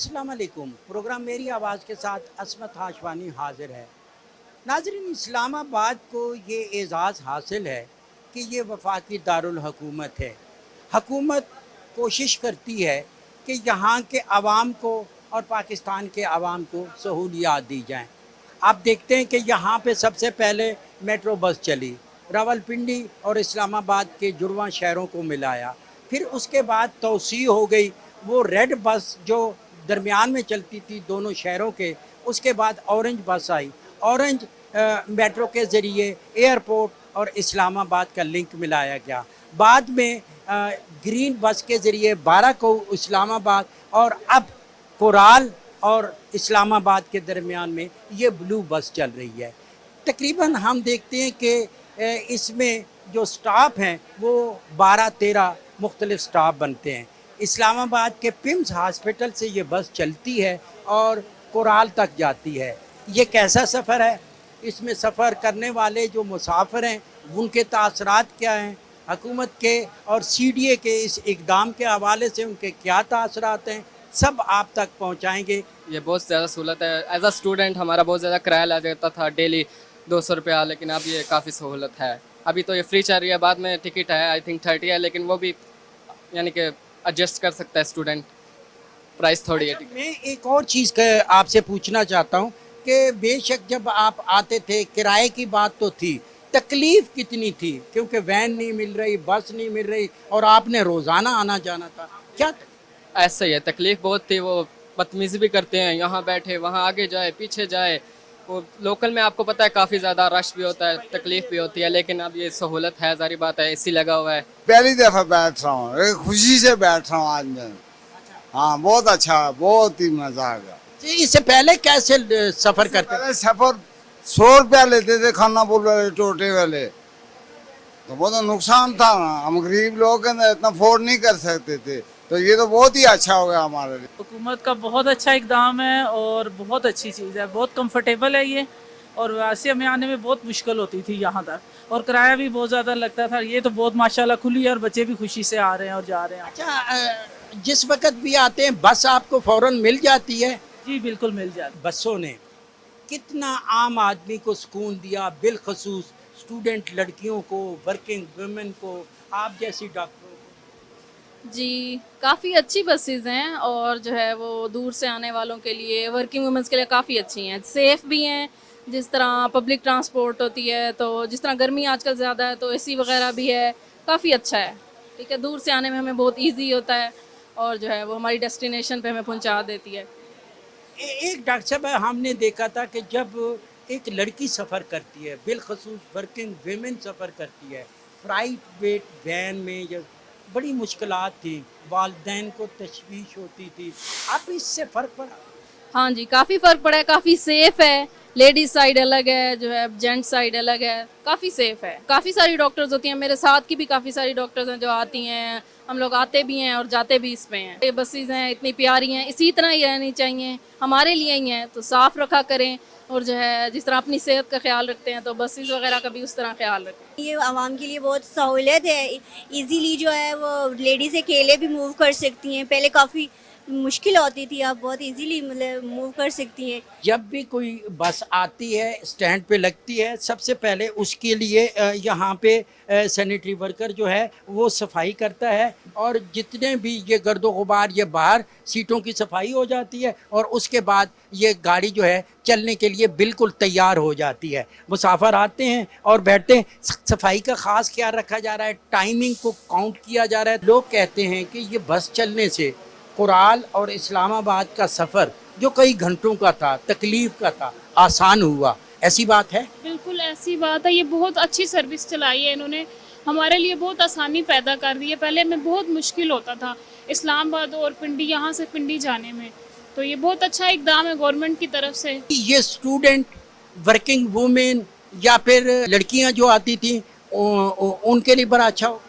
अस्सलाम वालेकुम। प्रोग्राम मेरी आवाज़ के साथ असमत हाशवानी हाजिर है। नाज़रीन, इस्लामाबाद को ये एज़ाज़ हासिल है कि ये वफाकी दारुल हुकूमत है। हुकूमत कोशिश करती है कि यहाँ के अवाम को और पाकिस्तान के अवाम को सहूलियात दी जाएँ। आप देखते हैं कि यहाँ पे सबसे पहले मेट्रो बस चली, रावलपिंडी और इस्लामाबाद के जुड़वां शहरों को मिलाया। फिर उसके बाद तौसी हो गई, वो रेड बस जो दरमियान में चलती थी दोनों शहरों के, उसके बाद ऑरेंज बस आई। ऑरेंज मेट्रो के ज़रिए एयरपोर्ट और इस्लामाबाद का लिंक मिलाया गया। बाद में ग्रीन बस के ज़रिए 12 को इस्लामाबाद, और अब कोराल और इस्लामाबाद के दरमियान में ये ब्लू बस चल रही है। तकरीबन हम देखते हैं कि इसमें जो स्टाफ हैं वो 12-13 मुख्तलिफ स्टाफ बनते हैं। इस्लामाबाद के पिम्स हॉस्पिटल से ये बस चलती है और कोराल तक जाती है। ये कैसा सफ़र है? इसमें सफ़र करने वाले जो मुसाफिर हैं उनके तासरात क्या हैं? हुकूमत के और सीडीए के इस इक़दाम के हवाले से उनके क्या तासरात हैं, सब आप तक पहुँचाएँगे। ये बहुत ज़्यादा सहूलत है। एज अ स्टूडेंट हमारा बहुत ज़्यादा किराया लग जाता था डेली 200 रुपया, लेकिन अब ये काफ़ी सहूलत है। अभी तो ये फ्री चल रही है, बाद में टिकट है आई थिंक 30 है, लेकिन वो भी यानी कि एडजस्ट कर सकता है स्टूडेंट, प्राइस थोड़ी है। मैं एक और चीज़ का आपसे पूछना चाहता हूँ कि बेशक जब आप आते थे किराए की बात तो थी, तकलीफ़ कितनी थी? क्योंकि वैन नहीं मिल रही, बस नहीं मिल रही और आपने रोज़ाना आना जाना था। क्या ऐसा ही है, तकलीफ़ बहुत थी। वो बदतमीज़ी भी करते हैं, यहाँ बैठे वहाँ आगे जाए पीछे जाए। वो लोकल में आपको पता है काफ़ी ज़्यादा रश भी होता है, तकलीफ़ भी होती है, लेकिन अब ये सहूलत है, ज़ाहिर बात है, एसी लगा हुआ है। पहली दफा बैठ रहा हूँ, एक खुशी से बैठ रहा हूँ आज मैं। हाँ, बहुत अच्छा, बहुत ही मजा आ गया। जी, इससे पहले कैसे सफ़र करते थे? पहले सफर 100 रुपया लेते थे खाना बोल वाले टोटे वाले, तो वो तो नुकसान था ना। हम गरीब लोग हैं ना, इतना अफोर्ड नहीं कर सकते थे, तो ये तो बहुत ही अच्छा हो गया हमारे लिए। हुकूमत का बहुत अच्छा इकदाम है और बहुत अच्छी चीज़ है, बहुत कंफर्टेबल है ये। और वैसे हमें आने में बहुत मुश्किल होती थी यहाँ तक, और किराया भी बहुत ज़्यादा लगता था। ये तो बहुत माशाल्लाह खुली है और बच्चे भी खुशी से आ रहे हैं और जा रहे हैं। अच्छा, जिस वक़्त भी आते हैं बस आपको फ़ौरन मिल जाती है? जी बिल्कुल मिल जाती। बसों ने कितना आम आदमी को सुकून दिया, बिलखसूस स्टूडेंट लड़कियों को, वर्किंग वुमेन को, आप जैसी डॉक्टरों को। जी, काफ़ी अच्छी बसेज़ हैं और जो है वो दूर से आने वालों के लिए, वर्किंग वुमेन्स के लिए काफ़ी अच्छी हैं, सेफ़ भी हैं। जिस तरह पब्लिक ट्रांसपोर्ट होती है, तो जिस तरह गर्मी आजकल ज़्यादा है तो एसी वगैरह भी है, काफ़ी अच्छा है। ठीक है, दूर से आने में हमें बहुत ईज़ी होता है और जो है वो हमारी डेस्टिनेशन पे हमें पहुंचा देती है। एक डॉक्टर साहब, हमने देखा था कि जब एक लड़की सफ़र करती है, बिलखसूस वर्किंग वुमेन सफ़र करती है प्राइवेट वैन में, या बड़ी मुश्किलात थी, वालिदैन को तशवीश होती थी। अब इससे फ़र्क पड़ा? हाँ जी, काफ़ी फ़र्क पड़ा है, काफ़ी सेफ़ है। लेडीज़ साइड अलग है, जो है जेंट्स साइड अलग है, काफ़ी सेफ़ है। काफ़ी सारी डॉक्टर्स होती हैं, मेरे साथ की भी काफ़ी सारी डॉक्टर्स हैं जो आती हैं, हम लोग आते भी हैं और जाते भी इसमें हैं। ये बसेज़ हैं, इतनी प्यारी हैं, इसी तरह ही रहनी चाहिए, हमारे लिए ही हैं, तो साफ़ रखा करें। और जो है जिस तरह अपनी सेहत का ख्याल रखते हैं तो बसेज़ वगैरह का भी उस तरह ख्याल रखें। ये आवाम के लिए बहुत सहूलियत है। इजीली जो है वो लेडीज़ अकेले भी मूव कर सकती हैं, पहले काफ़ी मुश्किल होती थी, अब बहुत इजीली मतलब मूव कर सकती हैं। जब भी कोई बस आती है, स्टैंड पे लगती है, सबसे पहले उसके लिए यहाँ पे सैनिटरी वर्कर जो है वो सफाई करता है, और जितने भी ये गर्दो गुबार, ये बाहर सीटों की सफाई हो जाती है, और उसके बाद ये गाड़ी जो है चलने के लिए बिल्कुल तैयार हो जाती है। मुसाफिर आते हैं और बैठते हैं। सफाई का ख़ास ख्याल रखा जा रहा है, टाइमिंग को काउंट किया जा रहा है। लोग कहते हैं कि ये बस चलने से कोराल और इस्लामाबाद का सफ़र जो कई घंटों का था, तकलीफ़ का था, आसान हुआ। ऐसी बात है? बिल्कुल ऐसी बात है। ये बहुत अच्छी सर्विस चलाई है इन्होंने, हमारे लिए बहुत आसानी पैदा कर दी है। पहले हमें बहुत मुश्किल होता था इस्लामाबाद और पिंडी, यहाँ से पिंडी जाने में, तो ये बहुत अच्छा इकदाम है गवर्नमेंट की तरफ से। ये स्टूडेंट, वर्किंग वुमेन या फिर लड़कियां जो आती थी उनके लिए बड़ा अच्छा हो।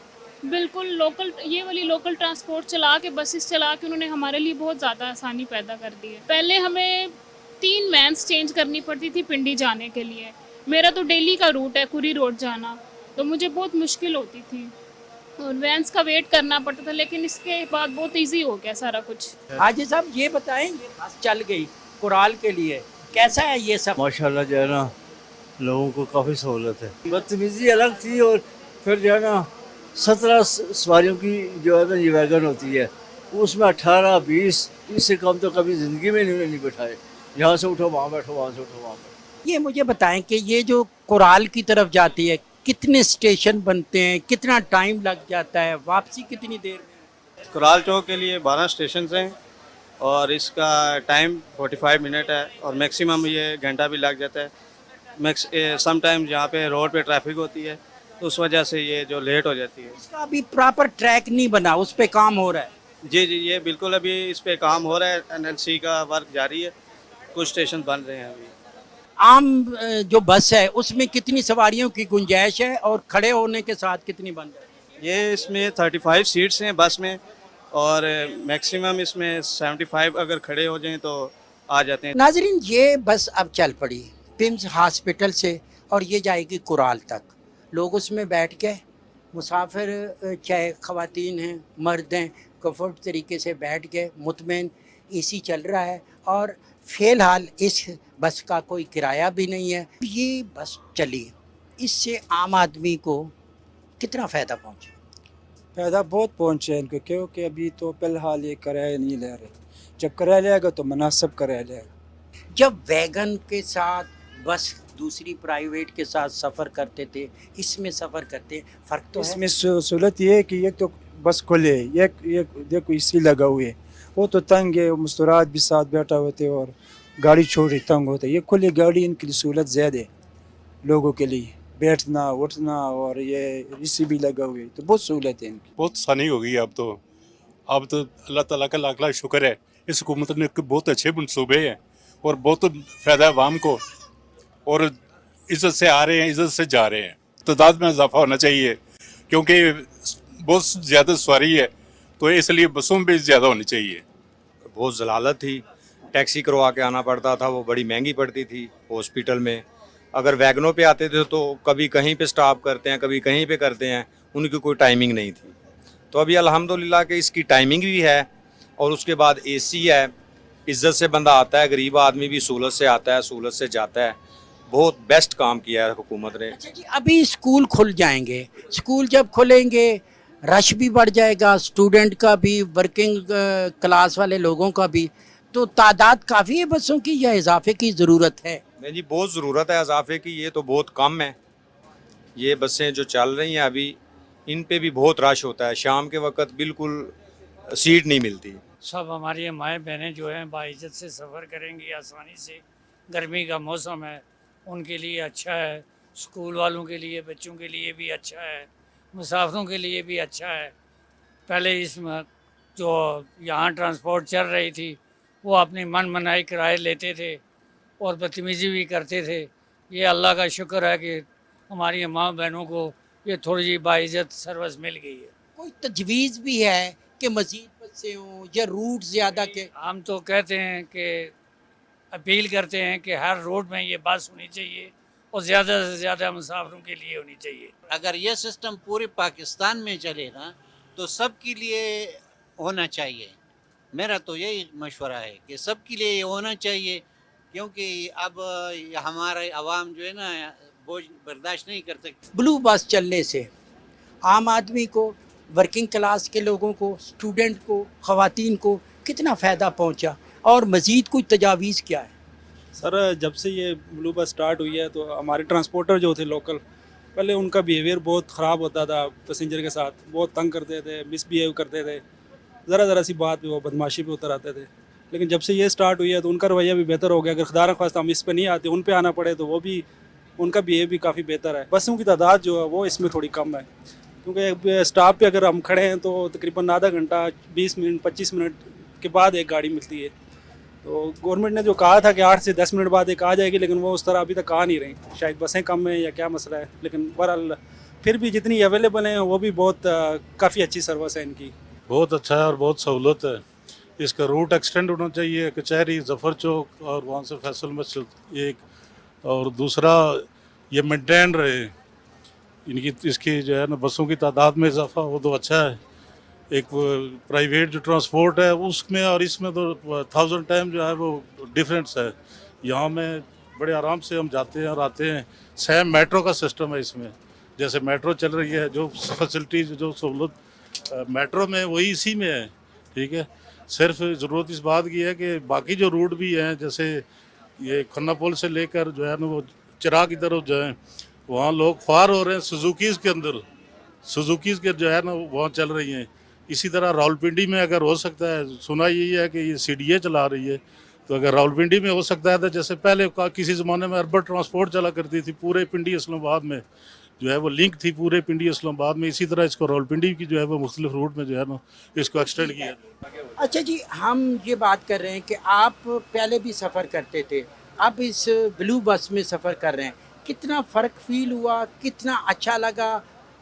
बिल्कुल लोकल, ये वाली लोकल ट्रांसपोर्ट चला के, बसेस चला के उन्होंने हमारे लिए बहुत ज़्यादा आसानी पैदा कर दी है। पहले हमें 3 वैन्स चेंज करनी पड़ती थी पिंडी जाने के लिए। मेरा तो डेली का रूट है कुरी रोड जाना, तो मुझे बहुत मुश्किल होती थी। और वैन्स का वेट करना पड़ता था, लेकिन इसके बाद बहुत इजी हो गया सारा कुछ। हाजी साहब ये बताएं, ये बस चल गई कुराल के लिए, कैसा है ये सब? माशाल्लाह जो है ना लोगों को काफ़ी सहूलत है। बदतमीज़ी अलग थी और फिर जो है ना 17 सवारियों की जो है ना ये वैगन होती है, उसमें 18-20 इससे कम तो कभी ज़िंदगी में नहीं बैठाए। यहाँ से उठो वहाँ बैठो, वहाँ से उठो वहाँ बैठो। ये मुझे बताएं कि ये जो कुराल की तरफ जाती है कितने स्टेशन बनते हैं, कितना टाइम लग जाता है, वापसी कितनी देर में? कुराल चौक के लिए 12 स्टेशन हैं और इसका टाइम 45 मिनट है और मैक्सिमम ये घंटा भी लग जाता है। सम टाइम यहाँ पे रोड पे ट्रैफिक होती है तो उस वजह से ये जो लेट हो जाती है। इसका अभी प्रॉपर ट्रैक नहीं बना, उस पे काम हो रहा है। जी जी, ये बिल्कुल अभी इस पे काम हो रहा है, NLC का वर्क जारी है, कुछ स्टेशन बन रहे हैं अभी। आम जो बस है उसमें कितनी सवारियों की गुंजाइश है और खड़े होने के साथ कितनी बन जाती है? ये इसमें 35 सीट्स हैं बस में और मैक्सिमम इसमें 75 अगर खड़े हो जाएं तो आ जाते हैं। नाजरीन, ये बस अब चल पड़ी पिम्स हॉस्पिटल से और ये जाएगी कुराल तक। लोग उसमें बैठ के मुसाफिर, चाहे ख़वातीन हैं मर्द हैं, कंफर्ट तरीके से बैठ के मुतमईन, एसी चल रहा है और फ़िलहाल इस बस का कोई किराया भी नहीं है। ये बस चली, इससे आम आदमी को कितना फ़ायदा पहुँचा? फ़ायदा बहुत पहुँचे इनको, क्योंकि अभी तो फ़िलहाल ये किराया नहीं ले रहे। जब किराया लेगा तो मुनासिब किराया लेगा। जब वैगन के साथ बस दूसरी प्राइवेट के साथ सफ़र करते थे, इसमें सफ़र करते फ़र्क तो है। इसमें सहूलत ये है कि एक तो बस खुले, एक देखो इसी लगा हुए है, वो तो तंग है, मुस्तरात भी साथ बैठा होते और गाड़ी छोटी तंग होता है। ये खुली गाड़ी इनके लिए सहूलत ज़्यादा है, लोगों के लिए बैठना उठना, और ये इसी भी लगा हुए तो बहुत सहूलत है इनकी। बहुत आसानी हो गई अब तो अल्लाह ताला का लाख लाख शुक्र है। इस हुकूमत ने बहुत अच्छे मनसूबे हैं और बहुत फ़ायदा है आवाम को, और इज़्ज़त से आ रहे हैं, इज़्ज़त से जा रहे हैं। तादाद में इजाफा होना चाहिए क्योंकि बहुत ज़्यादा सवारी है तो इसलिए बसों में भी ज़्यादा होनी चाहिए। बहुत जलालत थी, टैक्सी करवा के आना पड़ता था, वो बड़ी महंगी पड़ती थी हॉस्पिटल में। अगर वैगनों पे आते थे तो कभी कहीं पे स्टॉप करते हैं, कभी कहीं पे करते हैं, उनकी कोई टाइमिंग नहीं थी। तो अभी अल्हम्दुलिल्लाह कि इसकी टाइमिंग भी है और उसके बाद AC है, इज़्ज़त से बंदा आता है, गरीब आदमी भी सहूलत से आता है, सहूलत से जाता है। बहुत बेस्ट काम किया है हुकूमत ने। अच्छा जी, अभी स्कूल खुल जाएंगे, स्कूल जब खुलेंगे रश भी बढ़ जाएगा, स्टूडेंट का भी, वर्किंग क्लास वाले लोगों का भी, तो तादाद काफ़ी है बसों की या इजाफे की ज़रूरत है? नहीं जी, बहुत ज़रूरत है इजाफे की, ये तो बहुत कम है। ये बसें जो चल रही हैं अभी, इन पे भी बहुत रश होता है, शाम के वक्त बिल्कुल सीट नहीं मिलती। सब हमारी माएँ बहनें जो हैं बाइज्जत से सफ़र करेंगी आसानी से। गर्मी का मौसम है, उनके लिए अच्छा है, स्कूल वालों के लिए, बच्चों के लिए भी अच्छा है, मुसाफिरों के लिए भी अच्छा है। पहले इसमें जो यहाँ ट्रांसपोर्ट चल रही थी वो अपनी मन मनाई किराए लेते थे और बदतमीज़ी भी करते थे। ये अल्लाह का शुक्र है कि हमारी माँ बहनों को ये थोड़ी सी बाइज्जत सर्विस मिल गई है। कोई तजवीज़ भी है कि मज़ीद बसें हों या रूट ज़्यादा के? हम तो कहते हैं कि अपील करते हैं कि हर रोड में ये बस होनी चाहिए और ज़्यादा से ज़्यादा मुसाफिरों के लिए होनी चाहिए। अगर ये सिस्टम पूरे पाकिस्तान में चले ना तो सब के लिए होना चाहिए। मेरा तो यही मशवरा है कि सब के लिए ये होना चाहिए, क्योंकि अब हमारे अवाम जो है ना बोझ बर्दाश्त नहीं कर सकती। ब्लू बस चलने से आम आदमी को, वर्किंग क्लास के लोगों को, स्टूडेंट को, ख़वातीन को कितना फ़ायदा पहुंचा और मज़ीद कोई तजावीज़ क्या है? सर, जब से ये ब्लू बस स्टार्ट हुई है तो हमारे ट्रांसपोर्टर जो थे लोकल, पहले उनका बिहेवियर बहुत ख़राब होता था, पैसेंजर के साथ बहुत तंग करते थे, मिसबिहेव करते थे, ज़रा सी बात पे वो बदमाशी पे उतर आते थे। लेकिन जब से ये स्टार्ट हुई है तो उनका रवैया भी बेहतर हो गया। अगर खुदा न ख्वास्ता हम इस पे नहीं आते, उन पे आना पड़े, तो वो भी उनका बिहेव भी काफ़ी बेहतर है। बसों की तादाद जो है वो इसमें थोड़ी कम है, क्योंकि स्टॉप पे अगर हम खड़े हैं तो तकरीबन आधा घंटा 20 मिनट 25 मिनट के बाद एक गाड़ी मिलती है। तो गवर्नमेंट ने जो कहा था कि 8 से 10 मिनट बाद एक आ जाएगी, लेकिन वो उस तरह अभी तक आ नहीं रही। शायद बसें कम हैं या क्या मसला है, लेकिन बहरहाल फिर भी जितनी अवेलेबल हैं वो भी बहुत काफ़ी अच्छी सर्विस है इनकी। बहुत अच्छा है और बहुत सहूलत है। इसका रूट एक्सटेंड होना चाहिए, कचहरी, जफ़र चौक और वहाँ से फैसल मस्जिद एक, और दूसरा ये मेंटेन रहे। इनकी इसकी जो है ना बसों की तादाद में इजाफा हो तो अच्छा है। एक प्राइवेट जो ट्रांसपोर्ट है उसमें और इसमें तो 1000 टाइम जो है वो डिफरेंस है। यहाँ में बड़े आराम से हम जाते हैं और आते हैं। सेम मेट्रो का सिस्टम है इसमें, जैसे मेट्रो चल रही है, जो फैसिलिटीज जो सहूलत मेट्रो में वही इसी में है। ठीक है, सिर्फ ज़रूरत इस बात की है कि बाकी जो रूट भी हैं, जैसे ये खन्ना पुल से लेकर जो है ना वो चिराग की तरफ जो है वहाँ लोग ख्वार हो रहे हैं। सुजुकीज़ के अंदर सुजुकीज़ के जो है ना वहाँ चल रही हैं। इसी तरह रावलपिंडी में अगर हो सकता है, सुना यही है कि ये CDA चला रही है, तो अगर रावलपिंडी में हो सकता है तो जैसे पहले किसी ज़माने में अर्बन ट्रांसपोर्ट चला करती थी पूरे पिंडी इस्लामाबाद में, जो है वो लिंक थी पूरे पिंडी इस्लामाबाद में, इसी तरह इसको रावलपिंडी की जो है वो मुख्तलिफ रूट में जो है ना इसको एक्सटेंड किया। अच्छा जी, हम ये बात कर रहे हैं कि आप पहले भी सफ़र करते थे, अब इस ब्लू बस में सफ़र कर रहे हैं, कितना फ़र्क फील हुआ, कितना अच्छा लगा,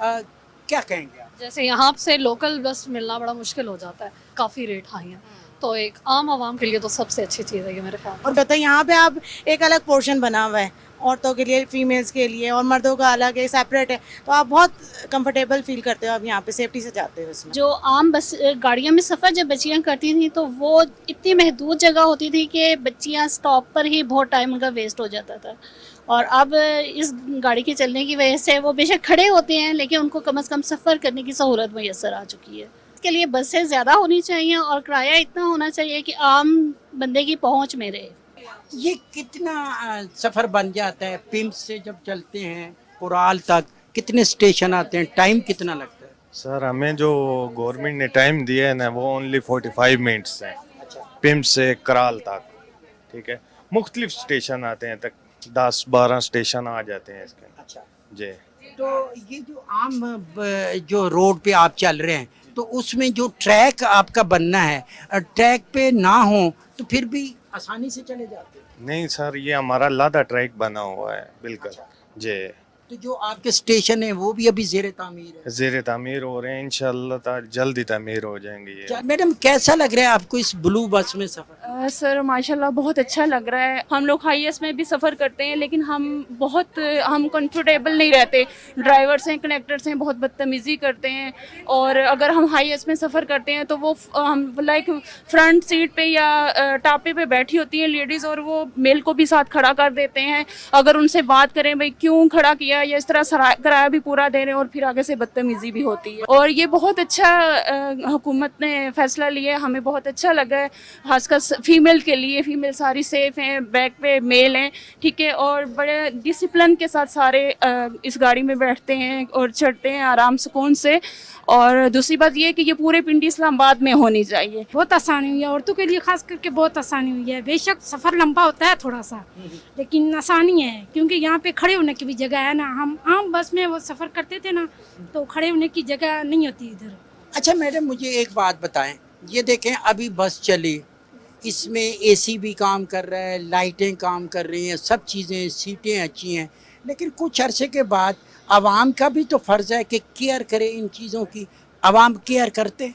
क्या कहेंगे आप? जैसे यहाँ से लोकल बस मिलना बड़ा मुश्किल हो जाता है, काफ़ी रेट हाई है, तो एक आम आवाम के लिए तो सबसे अच्छी चीज़ है ये मेरे ख्याल में। और बताइए यहाँ पे आप एक अलग पोर्शन बना हुआ है औरतों के लिए, फीमेल्स के लिए, और मर्दों का अलग है, सेपरेट है, तो आप बहुत कंफर्टेबल फील करते हो, आप यहाँ पे सेफ्टी से जाते हो उसमें। जो आम बस गाड़ियों में सफ़र जब बच्चियाँ करती थी तो वो इतनी महदूद जगह होती थी कि बच्चियाँ स्टॉप पर ही बहुत टाइम उनका वेस्ट हो जाता था। और अब इस गाड़ी के चलने की वजह से वो बेशक खड़े होते हैं लेकिन उनको कम से कम सफ़र करने की सहूलत मैसर आ चुकी है। इसके लिए बसें ज़्यादा होनी चाहिए और किराया इतना होना चाहिए कि आम बंदे की पहुँच में रहे। ये कितना सफ़र बन जाता है पिम्प से जब चलते हैं कुराल तक, कितने स्टेशन आते हैं, टाइम कितना लगता है? सर हमें जो गवर्नमेंट ने टाइम दिया है ना वो ओनली 45 मिनट्स है पिम्प से कराल तक। ठीक है, मुख्तलिफ स्टेशन आते हैं, तक 10-12 स्टेशन आ जाते हैं इसके। अच्छा जी, तो ये जो आम जो रोड पे आप चल रहे हैं तो उसमें जो ट्रैक आपका बनना है, ट्रैक पे ना हो तो फिर भी आसानी से चले जाते हैं? नहीं सर, ये हमारा लादा ट्रैक बना हुआ है बिल्कुल। जी, तो जो आपके स्टेशन है वो भी अभी ज़ेर तामीर है? ज़ेर तामीर हो रहे हैं, इंशाल्लाह जल्द ही तामीर हो जाएंगे ये। मैडम कैसा लग रहा है आपको इस ब्लू बस में सफ़र? सर माशाल्लाह बहुत अच्छा लग रहा है। हम लोग हाईएस्ट में भी सफ़र करते हैं लेकिन हम कंफर्टेबल नहीं रहते। ड्राइवर्स हैं, कनेक्टर्स हैं, बहुत बदतमीज़ी करते हैं, और अगर हम हाईएस्ट में सफ़र करते हैं तो वो हम लाइक फ्रंट सीट पे या टापे पे बैठी होती हैं लेडीज़ और वो मेल को भी साथ खड़ा कर देते हैं। अगर उनसे बात करें भाई क्यों खड़ा किया, या इस तरह किराया भी पूरा दे रहे हैं और फिर आगे से बदतमीज़ी भी होती है। और ये बहुत अच्छा हुकूमत ने फैसला लिया है, हमें बहुत अच्छा लगा है, खासकर फीमेल के लिए। फीमेल सारी सेफ हैं, बैक पे मेल हैं, ठीक है, और बड़े डिसिप्लिन के साथ सारे इस गाड़ी में बैठते हैं और चढ़ते हैं आराम सुकून से। और दूसरी बात ये है कि ये पूरे पिंडी इस्लामाबाद में होनी चाहिए। बहुत आसानी हुई है, औरतों के लिए खास करके बहुत आसानी हुई है। बेशक सफ़र लंबा होता है थोड़ा सा, लेकिन आसानी है क्योंकि यहाँ पे खड़े होने की भी जगह है ना। हम आम बस में वो सफ़र करते थे ना तो खड़े होने की जगह नहीं होती इधर। अच्छा मैडम, मुझे एक बात बताएं, ये देखें अभी बस चली, इसमें AC भी काम कर रहा है, लाइटें काम कर रही हैं, सब चीज़ें, सीटें अच्छी हैं, लेकिन कुछ अरसे के बाद आवाम का भी तो फ़र्ज़ है कि केयर करे इन चीज़ों की। आवाम केयर करते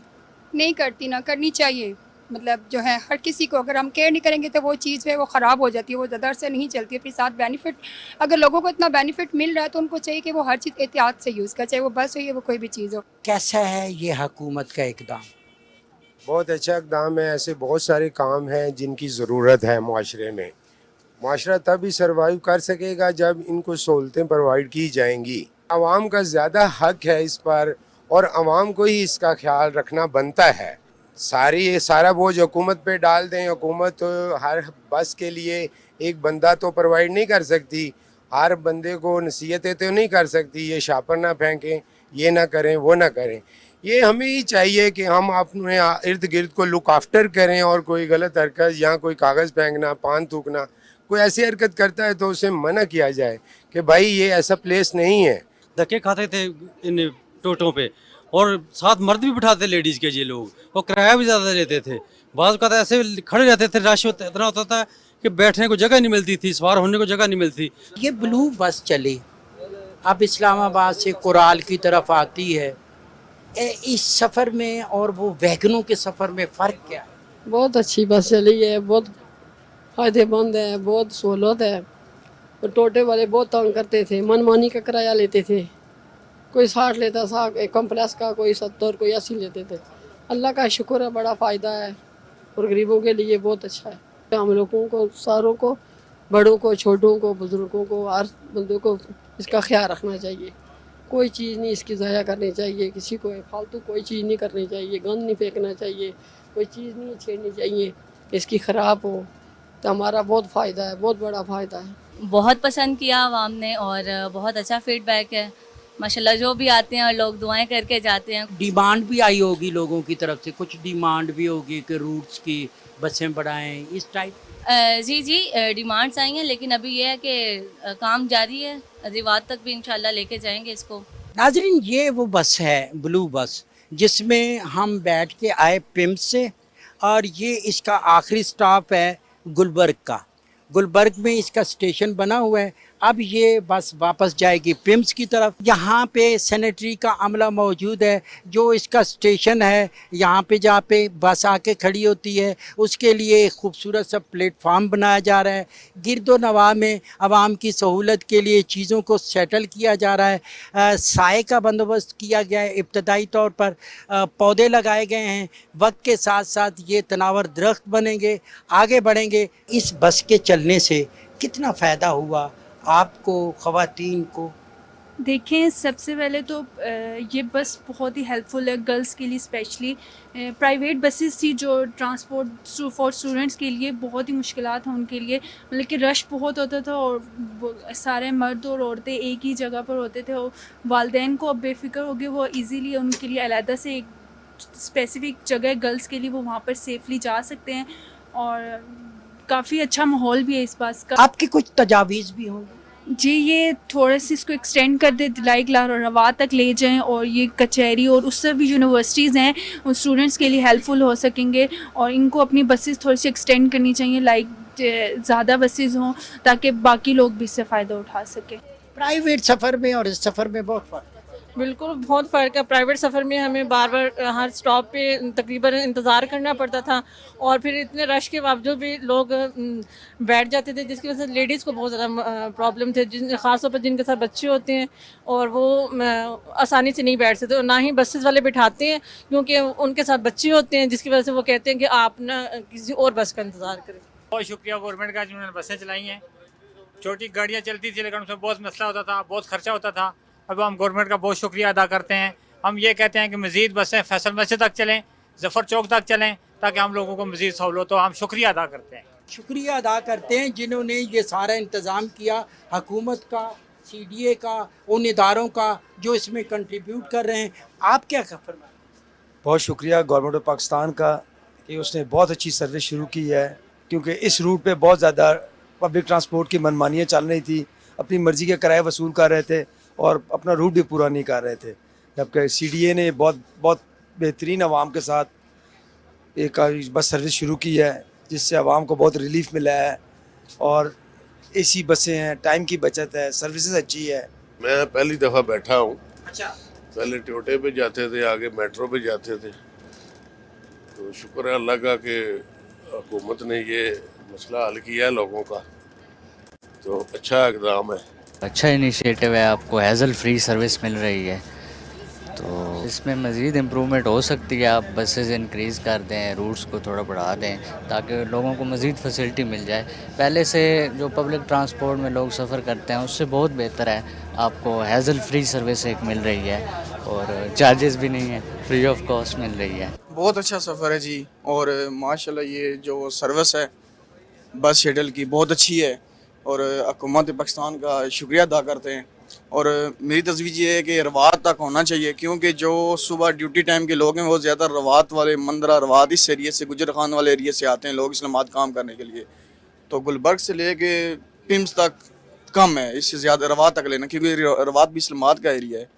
नहीं करती, ना करनी चाहिए। मतलब जो है हर किसी को अगर हम केयर नहीं करेंगे तो वो चीज़ है वो ख़राब हो जाती है, वो ज़्यादा से नहीं चलती है। फिर साथ बेनिफिट, अगर लोगों को इतना बेनिफिट मिल रहा है तो उनको चाहिए कि वो हर चीज़ एहतियात से यूज़ करे, चाहे वो बस हो या वो कोई भी चीज़ हो। कैसा है ये हुकूमत का इकदाम? बहुत अच्छा इकदाम है। ऐसे बहुत सारे काम हैं जिनकी ज़रूरत है माशरे में। माशरा तभी सर्वाइव कर सकेगा जब इनको सहूलतें प्रोवाइड की जाएंगी। आवाम का ज़्यादा हक है इस पर और आवाम को ही इसका ख्याल रखना बनता है। सारा बोझ हुकूमत पे डाल दें। हुकूमत हर बस के लिए एक बंदा तो प्रोवाइड नहीं कर सकती, हर बंदे को नसीहतें तो नहीं कर सकती, ये शापर ना फेंकें, ये ना करें, वो ना करें। ये हमें ही चाहिए कि हम अपने इर्द गिर्द को लुक आफ्टर करें और कोई गलत हरकत या कोई कागज़ फेंकना, पान थूकना, कोई ऐसी हरकत करता है तो उसे मना किया जाए कि भाई ये ऐसा प्लेस नहीं है। धक्के खाते थे इन टोटों पे और साथ मर्द भी बिठाते लेडीज़ के, ये लोग, और किराया भी ज़्यादा लेते थे। बाज़ का ऐसे खड़े रहते थे, रश इतना होता था कि बैठने को जगह नहीं मिलती थी, सवार होने को जगह नहीं मिलती। ये ब्लू बस चली, अब इस्लामाबाद से कुराल की तरफ आती है, इस सफ़र में और वो वैगनों के सफ़र में फ़र्क क्या है? बहुत अच्छी बस चली है, बहुत फ़ायदेमंद है, बहुत सहूलत है। और टोटे वाले बहुत तंग करते थे, मनमानी का किराया लेते थे, कोई 60 लेता था एक कम्प्लेक्स का, कोई 70, कोई 80 लेते थे। अल्लाह का शुक्र है, बड़ा फ़ायदा है और गरीबों के लिए बहुत अच्छा है। हम लोगों को, सारों को, बड़ों को, छोटों को, बुज़ुर्गों को, हर बंदों को इसका ख्याल रखना चाहिए। कोई चीज़ नहीं इसकी ज़ाया करनी चाहिए, किसी को फालतू कोई चीज़ नहीं करनी चाहिए, गंद नहीं फेंकना चाहिए, कोई चीज़ नहीं छेड़नी चाहिए इसकी ख़राब हो। तो हमारा बहुत फ़ायदा है, बहुत बड़ा फ़ायदा है। बहुत पसंद किया आवाम ने और बहुत अच्छा फीडबैक है माशाल्लाह। जो भी आते हैं लोग दुआएं करके जाते हैं। डिमांड भी आई होगी लोगों की तरफ से, कुछ डिमांड भी होगी कि रूट्स की बसें बढ़ाएं, इस टाइप। जी जी, डिमांड्स आई हैं, लेकिन अभी ये है कि काम जारी है, रिवात तक भी इंशाल्लाह लेके जाएंगे इसको। नाजरीन, ये वो बस है, ब्लू बस, जिसमें हम बैठ के आए पिम्स से, और ये इसका आखिरी स्टॉप है गुलबर्ग का। गुलबर्ग में इसका स्टेशन बना हुआ है। अब ये बस वापस जाएगी पिम्स की तरफ। यहाँ पे सैनिटरी का अमला मौजूद है। जो इसका स्टेशन है, यहाँ पे जहाँ पे बस आके खड़ी होती है, उसके लिए एक खूबसूरत सा प्लेटफार्म बनाया जा रहा है। गिरदो नवा में आवाम की सहूलत के लिए चीज़ों को सेटल किया जा रहा है। साए का बंदोबस्त किया गया है। इब्तदाई तौर पर पौधे लगाए गए हैं। वक्त के साथ साथ ये तनावर दरख्त बनेंगे, आगे बढ़ेंगे। इस बस के चलने से कितना फ़ायदा हुआ आपको, ख़वातीन को? देखें, सबसे पहले तो ये बस बहुत ही हेल्पफुल है गर्ल्स के लिए स्पेशली। प्राइवेट बसेस थी जो ट्रांसपोर्ट फॉर स्टूडेंट्स के लिए बहुत ही मुश्किलात हैं उनके लिए, मतलब कि रश बहुत होता था और सारे मर्द और औरतें एक ही जगह पर होते थे। और वालिदैन को अब बेफिक्र हो गए, वो इजीली उनके लिए अलहदा से एक स्पेसिफिक जगह गर्ल्स के लिए वो वहाँ पर सेफली जा सकते हैं और काफ़ी अच्छा माहौल भी है इस बात का। आपकी कुछ तजावीज़ भी होंगी? जी, ये थोड़े से इसको एक्सटेंड कर दे, दिलाई क्लार और रवा तक ले जाएं, और ये कचहरी और उससे भी यूनिवर्सिटीज़ हैं उन स्टूडेंट्स के लिए हेल्पफुल हो सकेंगे। और इनको अपनी बसेस थोड़ी सी एक्सटेंड करनी चाहिए, लाइक ज़्यादा बसेस हों ताकि बाकी लोग भी इससे फ़ायदा उठा सकें। प्राइवेट सफ़र में और इस सफ़र में बहुत फ़र्क? बिल्कुल बहुत फ़र्क है। प्राइवेट सफ़र में हमें बार बार हर स्टॉप पे तकरीबन इंतज़ार करना पड़ता था, और फिर इतने रश के बावजूद भी लोग बैठ जाते थे, जिसकी वजह से लेडीज़ को बहुत ज़्यादा प्रॉब्लम थे, ख़ास तौर पर जिनके साथ बच्चे होते हैं और वो आसानी से नहीं बैठ सकते। और ना ही बसेस वाले बिठाते हैं क्योंकि उनके साथ बच्चे होते हैं, जिसकी वजह से वो कहते हैं कि आप ना किसी और बस का इंतज़ार करें। बहुत शुक्रिया गवर्नमेंट का जिन्होंने बसें चलाई हैं। छोटी गाड़ियाँ चलती थी लेकिन उसमें बहुत मसला होता था, बहुत खर्चा होता था। अब हम गवर्नमेंट का बहुत शुक्रिया अदा करते हैं। हम ये कहते हैं कि मज़ीद बसें फैसल मस्जिद तक चलें, ज़फ़र चौक तक चलें, ताकि हम लोगों को मज़ीद सहूलत हो। हम शुक्रिया अदा करते हैं। शुक्रिया अदा करते हैं जिन्होंने ये सारा इंतज़ाम किया, हुकूमत का, CDA का, उन इदारों का जो इसमें कंट्रीब्यूट कर रहे हैं। आप क्या फरमाएं? बहुत शुक्रिया गवर्नमेंट ऑफ पाकिस्तान का कि उसने बहुत अच्छी सर्विस शुरू की है, क्योंकि इस रूट पे बहुत ज़्यादा पब्लिक ट्रांसपोर्ट की मनमानियाँ चल रही थी। अपनी मर्ज़ी के किराए वसूल कर रहे थे और अपना रूट भी पूरा नहीं कर रहे थे। जबकि CDA ने बहुत बेहतरीन आवाम के साथ एक बस सर्विस शुरू की है, जिससे आवाम को बहुत रिलीफ मिला है। और AC बसें हैं, टाइम की बचत है, सर्विसेज अच्छी है। मैं पहली दफ़ा बैठा हूँ। अच्छा। पहले टोटे पे जाते थे, आगे मेट्रो पे जाते थे। तो शुक्र है अल्लाह का कि हुकूमत ने ये मसला हल किया है लोगों का, तो अच्छा इक़दाम है। अच्छा इनिशिएटिव है, आपको हैज़ल फ्री सर्विस मिल रही है, तो इसमें मज़ीद इम्प्रूवमेंट हो सकती है। आप बसेस इंक्रीज़ कर दें, रूट्स को थोड़ा बढ़ा दें, ताकि लोगों को मज़ीद फैसिलिटी मिल जाए। पहले से जो पब्लिक ट्रांसपोर्ट में लोग सफ़र करते हैं उससे बहुत बेहतर है। आपको हैज़ल फ्री सर्विस एक मिल रही है और चार्जेस भी नहीं है, फ्री ऑफ कॉस्ट मिल रही है। बहुत अच्छा सफ़र है जी, और माशाल्लाह ये जो सर्विस है बस शेडल की बहुत अच्छी है, और हुकूमत पाकिस्तान का शुक्रिया अदा करते हैं। और मेरी तजवीज़ ये है कि रवात तक होना चाहिए, क्योंकि जो सुबह ड्यूटी टाइम के लोग हैं वो ज़्यादा रवात वाले, मंदरा रवात इस एरिए से, गुजर खान वाले एरिए से आते हैं लोग इस्लामाबाद काम करने के लिए। तो गुलबर्ग से ले के पिम्स तक कम है, इससे ज़्यादा रवात तक लेना, क्योंकि रवात भी इस्लामाबाद का एरिया है,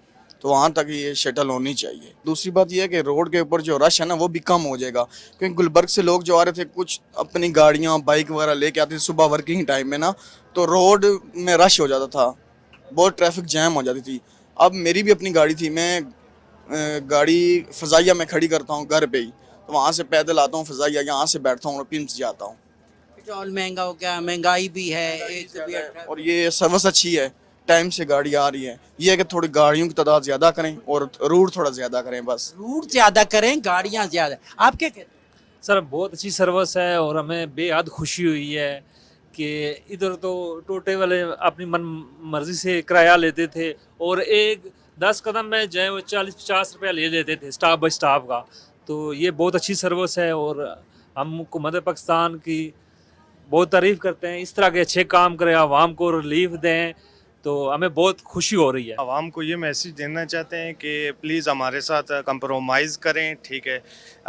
तो वहाँ तक ये शटल होनी चाहिए। दूसरी बात यह है कि रोड के ऊपर जो रश है ना वो भी कम हो जाएगा, क्योंकि गुलबर्ग से लोग जो आ रहे थे कुछ अपनी गाड़ियाँ बाइक वगैरह लेके आते थे सुबह वर्किंग टाइम में ना, तो रोड में रश हो जाता था, बहुत ट्रैफिक जैम हो जाती थी। अब मेरी भी अपनी गाड़ी थी, मैं गाड़ी फ़ज़ाइया में खड़ी करता हूँ घर पे ही, तो वहाँ से पैदल आता हूँ फ़ज़ाइया, यहाँ से बैठता हूँ और पिम्स जाता हूँ। पेट्रोल महंगा हो गया, महंगाई भी है, एक भी और ये सर्विस अच्छी है, टाइम से गाड़ी आ रही है। ये है कि थोड़ी गाड़ियों की तादाद ज़्यादा करें और रूट थोड़ा ज़्यादा करें बस। रूट ज़्यादा करें, गाड़ियाँ ज़्यादा। आप क्या कहते हैं? सर बहुत अच्छी सर्विस है और हमें बेहद खुशी हुई है कि इधर तो टोटे वाले अपनी मन मर्जी से किराया लेते थे और एक 10 कदम में जाए वो 40-50 रुपया ले लेते थे स्टाफ बाई स्टाफ का। तो ये बहुत अच्छी सर्विस है और हम हुकूमत पाकिस्तान की बहुत तारीफ़ करते हैं। इस तरह के अच्छे काम करें, आवाम को रिलीफ दें, तो हमें बहुत खुशी हो रही है। आवाम को ये मैसेज देना चाहते हैं कि प्लीज़ हमारे साथ कंप्रोमाइज़ करें, ठीक है।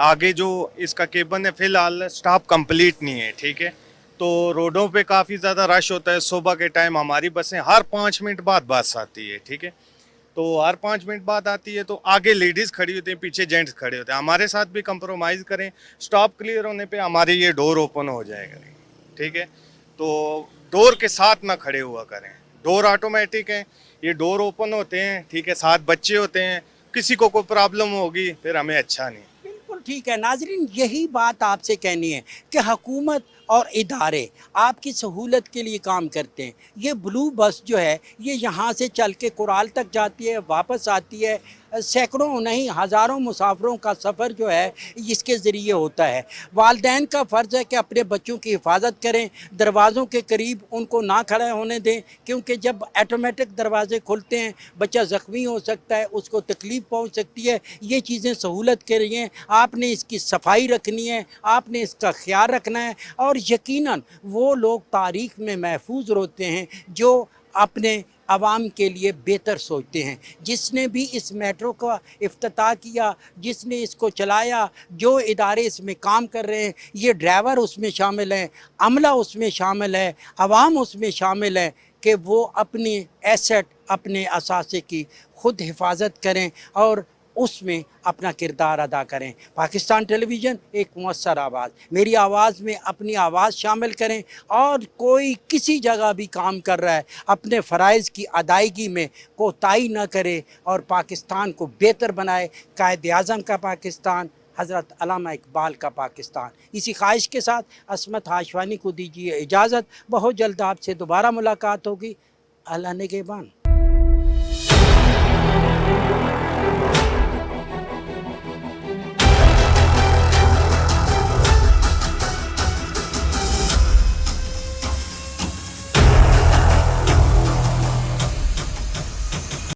आगे जो इसका केबन है फ़िलहाल स्टॉप कंप्लीट नहीं है, ठीक है। तो रोडों पे काफ़ी ज़्यादा रश होता है। सुबह के टाइम हमारी बसें हर 5 मिनट बाद बस आती है, ठीक है। तो हर 5 मिनट बाद आती है तो आगे लेडीज़ खड़ी होती हैं, पीछे जेंट्स खड़े होते हैं। हमारे साथ भी कंप्रोमाइज़ करें, स्टॉप क्लियर होने पे हमारे ये डोर ओपन हो जाएगा, ठीक है। तो डोर के साथ ना खड़े हुआ करें, डोर ऑटोमेटिक है, ये डोर ओपन होते हैं, ठीक है। साथ बच्चे होते हैं, किसी को कोई प्रॉब्लम होगी फिर हमें अच्छा नहीं। बिल्कुल ठीक है नाजरीन, यही बात आपसे कहनी है कि हुकूमत और इदारे आपकी सहूलत के लिए काम करते हैं। ये ब्लू बस जो है ये यहाँ से चल के कुराल तक जाती है, वापस आती है। सैकड़ों नहीं हज़ारों मुसाफिरों का सफ़र जो है इसके ज़रिए होता है। वालिदैन का फ़र्ज़ है कि अपने बच्चों की हिफाजत करें, दरवाज़ों के करीब उनको ना खड़ा होने दें, क्योंकि जब ऑटोमेटिक दरवाज़े खुलते हैं बच्चा ज़ख्मी हो सकता है, उसको तकलीफ़ पहुंच सकती है। ये चीज़ें सहूलत के लिए हैं, आपने इसकी सफाई रखनी है, आपने इसका ख्याल रखना है। और यकीनन वो लोग तारीख़ में महफूज होते हैं जो अपने आवाम के लिए बेहतर सोचते हैं। जिसने भी इस मेट्रो का इफ्तिताह किया, जिसने इसको चलाया, जो इदारे इसमें काम कर रहे हैं, ये ड्राइवर उसमें शामिल हैं, अमला उसमें शामिल है, आवाम उसमें शामिल है कि वो अपनी एसेट, अपने असासे की खुद हिफाजत करें और उसमें अपना किरदार अदा करें। पाकिस्तान टेलीविज़न एक मुअस्सर आवाज़, मेरी आवाज़ में अपनी आवाज़ शामिल करें और कोई किसी जगह भी काम कर रहा है अपने फ़राइज़ की अदायगी में कोताही न करे और पाकिस्तान को बेहतर बनाए। कायद-ए-आज़म का पाकिस्तान, हज़रत अल्लामा इकबाल का पाकिस्तान। इसी ख्वाहिश के साथ अस्मत हाशवानी को दीजिए इजाज़त। बहुत जल्द आपसे दोबारा मुलाकात होगी। अल्लाह निगहबान।